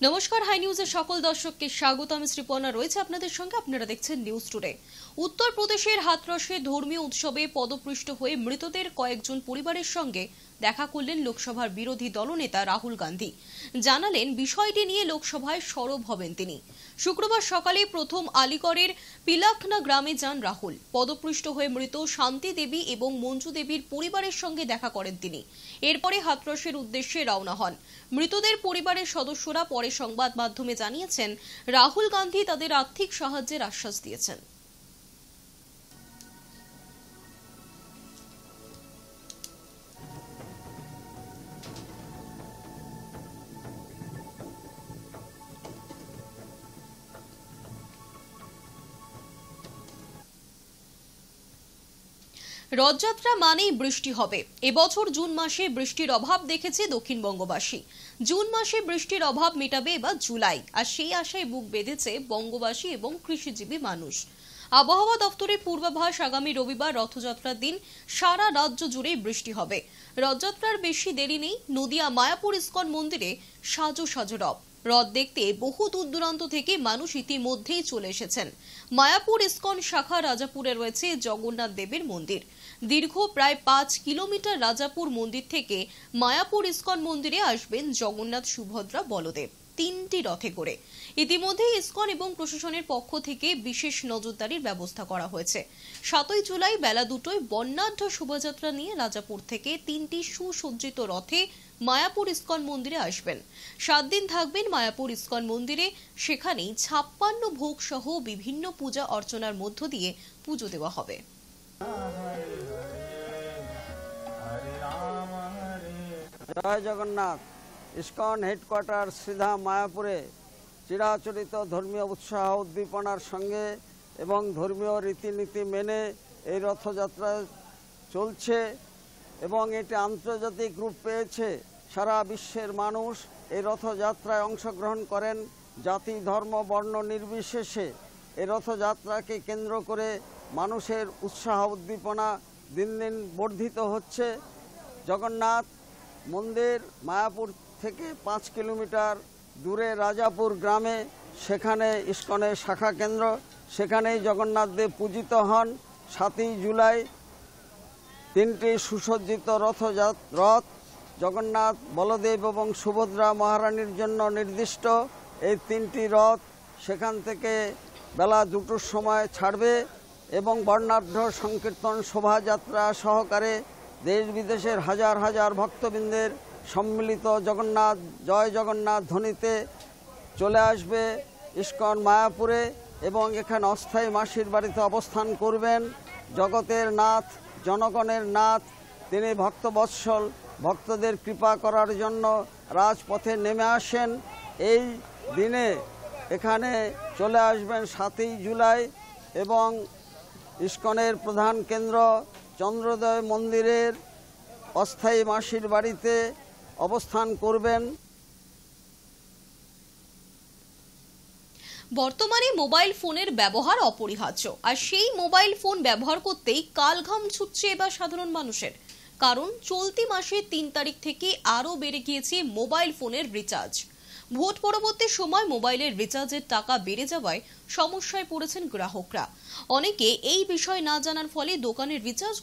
নমস্কার, হাই নিউজের সকল দর্শককে স্বাগত। আমি শ্রীপর্ণা রয়েছে আপনাদের সঙ্গে। আপনারা দেখছেন নিউজ টুডে। উত্তরপ্রদেশের হাথরসে ধর্মীয় উৎসবে পদপৃষ্ট হয়ে মৃতদের কয়েকজন পরিবারের সঙ্গে দেখা করলেন লোকসভার বিরোধী দলনেতা রাহুল গান্ধী। জানালেন বিষয়টি নিয়ে লোকসভায় সরব হবেন তিনি। শুক্রবার সকালে প্রথম আলিগড়ের পিলাখনা গ্রামে যান রাহুল। পদপৃষ্ট হয়ে মৃত শান্তি দেবী এবং মঞ্জু দেবীর পরিবারের সঙ্গে দেখা করেন তিনি। এরপরে হাথরসের উদ্দেশ্যে রওনা হন। মৃতদের পরিবারের সদস্যরা পরে সংবাদ মাধ্যমে জানিয়েছেন রাহুল গান্ধী তাদের আর্থিক সাহায্যের আশ্বাস দিয়েছেন। রথযাত্রা মানেই বৃষ্টি হবে। এবছর জুন মাসে বৃষ্টির অভাব দেখেছে দক্ষিণবঙ্গবাসী। জুন মাসে বৃষ্টির অভাব মেটাবে এবার জুলাই, আর সেই আশায় বুক বেঁধেছে বঙ্গবাসী এবং কৃষিজীবী মানুষ। আবহাওয়া দপ্তরের পূর্বাভাস, আগামী রবিবার রথযাত্রার দিন সারা রাজ্য জুড়ে বৃষ্টি হবে। রথযাত্রার বেশি দেরি নেই। নদিয়া মায়াপুর ইস্কন মন্দিরে সাজো সাজো রথ দেখতে বহু দূর দূরান্ত থেকে মানুষ ইতিমধ্যেই চলে এসেছেন। মায়াপুর ইস্কন শাখা রাজাপুরে রয়েছে জগন্নাথ দেবের মন্দির। দীর্ঘ প্রায় 5 কিলোমিটার রাজাপুর মন্দির থেকে মায়াপুর ইস্কন মন্দিরে আসবেন জগন্নাথ, সুভদ্রা, বলদেব 3টি রথে করে। ইতিমধ্যে ইস্কন এবং প্রশাসনের পক্ষ থেকে বিশেষ নজরদারির ব্যবস্থা করা হয়েছে। 7ই জুলাই বেলা 2টোয় বর্ণাঢ্য শোভাযাত্রা নিয়ে রাজাপুর থেকে 3টি সুসজ্জিত রথে মায়াপুর ইস্কন মন্দিরে আসবেন। 7 দিন থাকবেন মায়াপুর ইস্কন মন্দিরে। সেখানেই 56 ভোগ সহ বিভিন্ন পূজা অর্চনার মধ্য দিয়ে পুজো দেওয়া হবে। জয় জগন্নাথ। ইস্কন হেডকোয়ার্টার সিধা মায়াপুরে চিরাচরিত ধর্মীয় উৎসাহ উদ্দীপনার সঙ্গে এবং ধর্মীয় রীতিনীতি মেনে এই রথযাত্রা চলছে এবং এটি আন্তর্জাতিক রূপ পেয়েছে। সারা বিশ্বের মানুষ এই রথযাত্রায় অংশগ্রহণ করেন, জাতি, ধর্ম, বর্ণ নির্বিশেষে। এই রথযাত্রাকে কেন্দ্র করে মানুষের উৎসাহ উদ্দীপনা দিন দিন বর্ধিত হচ্ছে। জগন্নাথ মন্দির মায়াপুর থেকে 5 কিলোমিটার দূরে রাজাপুর গ্রামে, সেখানে ইস্কনের শাখা কেন্দ্র। সেখানেই জগন্নাথ দেব পূজিত হন। 7ই জুলাই 3টি সুসজ্জিত রথ জগন্নাথ, বলদেব এবং সুভদ্রা মহারানীর জন্য নির্দিষ্ট। এই 3টি রথ সেখান থেকে বেলা 2টোর সময় ছাড়বে এবং বর্ণাঢ্য সংকীর্তন শোভাযাত্রা সহকারে দেশ বিদেশের হাজার হাজার ভক্তবৃন্দের সম্মিলিত জগন্নাথ জয় জগন্নাথ ধ্বনিতে চলে আসবে ইস্কন মায়াপুরে এবং এখানে অস্থায়ী মাসির বাড়িতে অবস্থান করবেন। জগতের নাথ, জনগণের নাথ, তিনি ভক্তবৎসল, ভক্তদের কৃপা করার জন্য রাজপথে নেমে আসেন। এই দিনে এখানে চলে আসবেন 7ই জুলাই এবং ইস্কনের প্রধান কেন্দ্র চন্দ্রোদয় মন্দিরের অস্থায়ী মাসির বাড়িতে অবস্থান করবেন। বর্তমানে মোবাইল ফোনের ব্যবহার অপরিহার্য, আর সেই মোবাইল ফোন ব্যবহার করতেই কালঘাম ছুটছে এবার সাধারণ মানুষের। কারণ চলতি মাসের 3 তারিখ থেকে আরও বেড়ে গিয়েছে মোবাইল ফোনের রিচার্জ। ভোট পরবর্তী সময় মোবাইলের রিচার্জের টাকা বেড়ে যাওয়ায় সমস্যায় পড়েছেন গ্রাহকরা। অনেকে এই বিষয় না জানার ফলে দোকানের রিচার্জ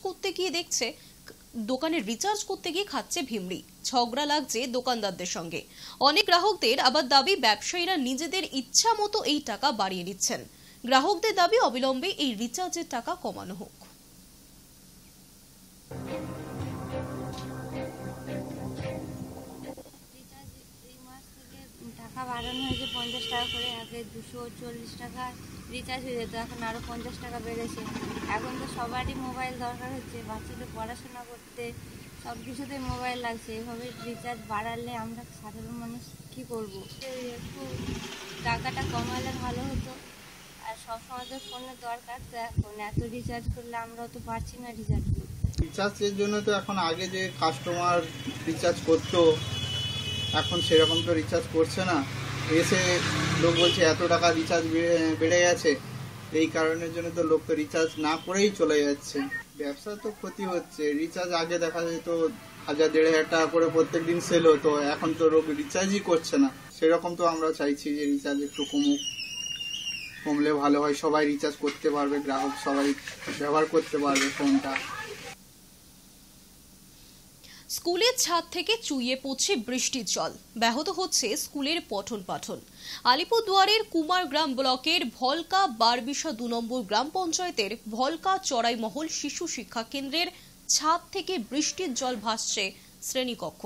করতে গিয়ে খাচ্ছে ভিমড়ি। ঝগড়া লাগছে দোকানদারদের সঙ্গে। অনেক গ্রাহকদের আবার দাবি ব্যবসায়ীরা নিজেদের ইচ্ছা মতো এই টাকা বাড়িয়ে দিচ্ছেন। গ্রাহকদের দাবি অবিলম্বে এই রিচার্জের টাকা কমানো হোক। টাকা বাড়ানো হয়েছে 50 টাকা করে। আগে 240 টাকা রিচার্জ হয়ে যেত, এখন আরও 50 টাকা বেড়েছে। এখন তো সবারই মোবাইল দরকার হচ্ছে, বাচ্চাদের পড়াশোনা করতে সব কিছুতেই মোবাইল লাগছে। এভাবে রিচার্জ বাড়ালে আমরা সাধারণ মানুষ কী করবো? একটু টাকাটা কমালে ভালো হতো। আর সবসময় তো ফোনের দরকার, তো এখন এত রিচার্জ করলে আমরাও তো পারছি না রিচার্জ করতে। রিচার্জের জন্য তো এখন আগে যে কাস্টমার রিচার্জ করতো, এখন সেরকম তো রিচার্জ করছে না। এসে লোক বলছে এত টাকা রিচার্জ বেড়ে গেছে, এই কারণের জন্য তো লোক তো রিচার্জ না করেই চলে যাচ্ছে। ব্যবসা তো ক্ষতি হচ্ছে। রিচার্জ আগে দেখা যেত 1,000-1,500 টাকা করে প্রত্যেকদিন সেল হতো, এখন তো লোক রিচার্জই করছে না। সেরকম তো আমরা চাইছি যে রিচার্জ একটু কমলে ভালো হয়, সবাই রিচার্জ করতে পারবে, গ্রাহক সবাই ব্যবহার করতে পারবে ফোনটা। স্কুলের ছাদ থেকে চুইয়ে পড়ছে বৃষ্টির জল, ব্যাহত হচ্ছে স্কুলের পঠন পাঠন। আলিপুরদুয়ারের কুমারগ্রাম ব্লকের ভলকা বারবিশা 2 নম্বর গ্রাম পঞ্চায়েতের ভলকা চড়াইমহল শিশু শিক্ষা কেন্দ্রের ছাদ থেকে বৃষ্টির জল ভাসছে শ্রেণীকক্ষ,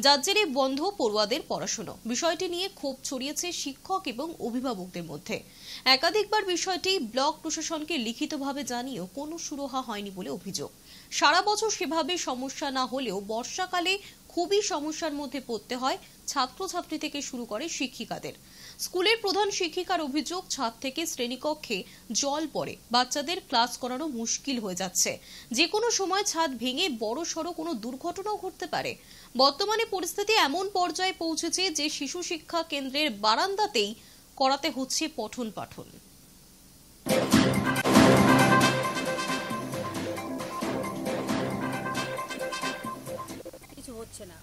যার জেরে বন্ধ পড়ুয়াদের পড়াশোনা। বিষয়টি নিয়ে ক্ষোভ ছড়িয়েছে শিক্ষক এবং অভিভাবকদের মধ্যে। একাধিকবার বিষয়টি ব্লক প্রশাসনকে লিখিতভাবে জানিয়েও কোনো সুরাহা হয়নি বলে অভিযোগ। সারা বছর সেভাবে সমস্যা না হলেও বর্ষাকালে খুবই সমস্যার মধ্যে পড়তে হয় ছাত্রছাত্রী থেকে শুরু করে শিক্ষিকাদের। স্কুলের প্রধান শিক্ষিকার অভিযোগ, ছাদ থেকে শ্রেণীকক্ষে জল পড়ে বাচ্চাদের ক্লাস করানো মুশকিল হয়ে যাচ্ছে। যে কোনো সময় ছাদ ভেঙে বড়সড় কোনো দুর্ঘটনাও ঘটতে পারে। বর্তমানে পরিস্থিতি এমন পর্যায়ে পৌঁছেছে যে শিশু শিক্ষা কেন্দ্রের বারান্দাতেই করাতে হচ্ছে পঠন পাঠন। কিছু হচ্ছে না,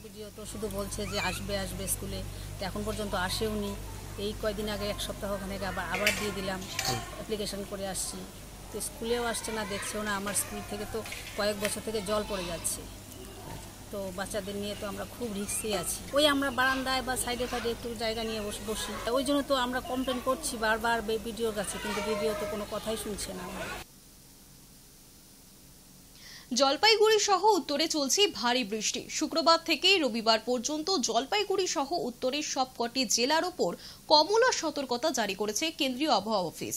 ভিডিও তো শুধু বলছে যে আসবে আসবে স্কুলে, তো এখন পর্যন্ত আসেওনি। এই কয়দিন আগে 1 সপ্তাহ ওখানে আবার দিয়ে দিলাম, অ্যাপ্লিকেশন করে আসছি, তো স্কুলেও আসছে না, দেখছেও না। আমার স্কুল থেকে তো কয়েক বছর থেকে জল পড়ে যাচ্ছে, তো বাচ্চাদের নিয়ে তো আমরা খুব রিস্কে আছি। ওই আমরা বারান্দায় বা সাইডে সাইডে একটু জায়গা নিয়ে বসি, ওই জন্য তো আমরা কমপ্লেন করছি বারবার ভিডিওর কাছে, কিন্তু ভিডিও তো কোনো কথাই শুনছে না। জলপাইগুড়ি সহ উত্তরে চলছে ভারী বৃষ্টি। শুক্রবার থেকে রবিবার পর্যন্ত জলপাইগুড়ি সহ উত্তরের সবকটি জেলার ওপর কমলা সতর্কতা জারি করেছে কেন্দ্রীয় আবহাওয়া অফিস।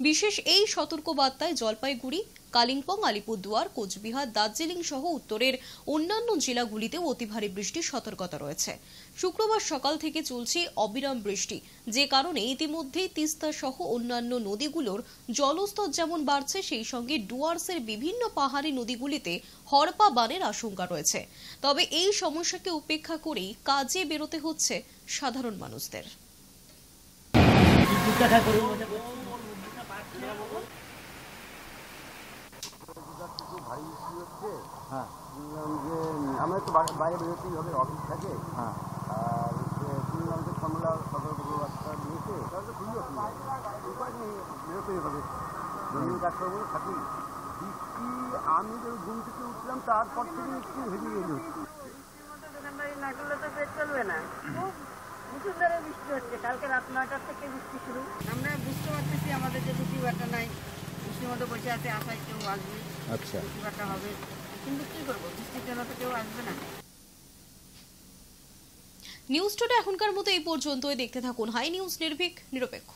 বিশেষ এই সতর্কবার্তায় জলপাইগুড়ি, কালিম্পং, আলিপুরদুয়ার, কোচবিহার, দার্জিলিং সহ উত্তরের অন্যান্য জেলাগুলিতেও অতি ভারী বৃষ্টির সতর্কতা রয়েছে। শুক্রবার সকাল থেকে চলছে অবিরাম বৃষ্টি, যে কারণে ইতিমধ্যেই তিস্তা সহ অন্যান্য নদীগুলোর জলস্তর যেমন বাড়ছে, সেই সঙ্গে ডুয়ার্সের বিভিন্ন পাহাড়ি নদীগুলিতে হড়পা বানের আশঙ্কা রয়েছে। তবে এই সমস্যাকে উপেক্ষা করেই কাজে বেরোতে হচ্ছে সাধারণ মানুষদের। ভারী বৃষ্টি হচ্ছে, শুনলাম যে আমরা তো বাইরে বেরোতেই হবে, অফিস থাকে, আর শুনলাম যে কমলা সতর্কবার্তা দিয়েছে, তাহলে তো খুবই অসুবিধা, উপায় নেই, বেরোতেই হবে, জমিন কাজ করবো থাকি। বৃষ্টি আমি যে ঘুম থেকে উঠলাম তারপর থেকে একটু হেভি রেডি হচ্ছে। না করলে তো পেট চলবে না, খুব মুসুলধারে বৃষ্টি হচ্ছে। কালকে রাত 9টার থেকে বৃষ্টি শুরু। আমরা বুঝতে পারতেছি আমাদের যে বৃষ্টি বাটা নাই, বৃষ্টির মধ্যে বসে আছে, আশায় কেউ আসবে, আচ্ছা বৃষ্টি বাটা হবে, কিন্তু কি করবো, বৃষ্টির জন্য তো কেউ আসবে না। নিউজ টুডে এখনকার মতো এই পর্যন্তই। দেখতে থাকুন হাই নিউজ, নির্ভীক, নিরপেক্ষ।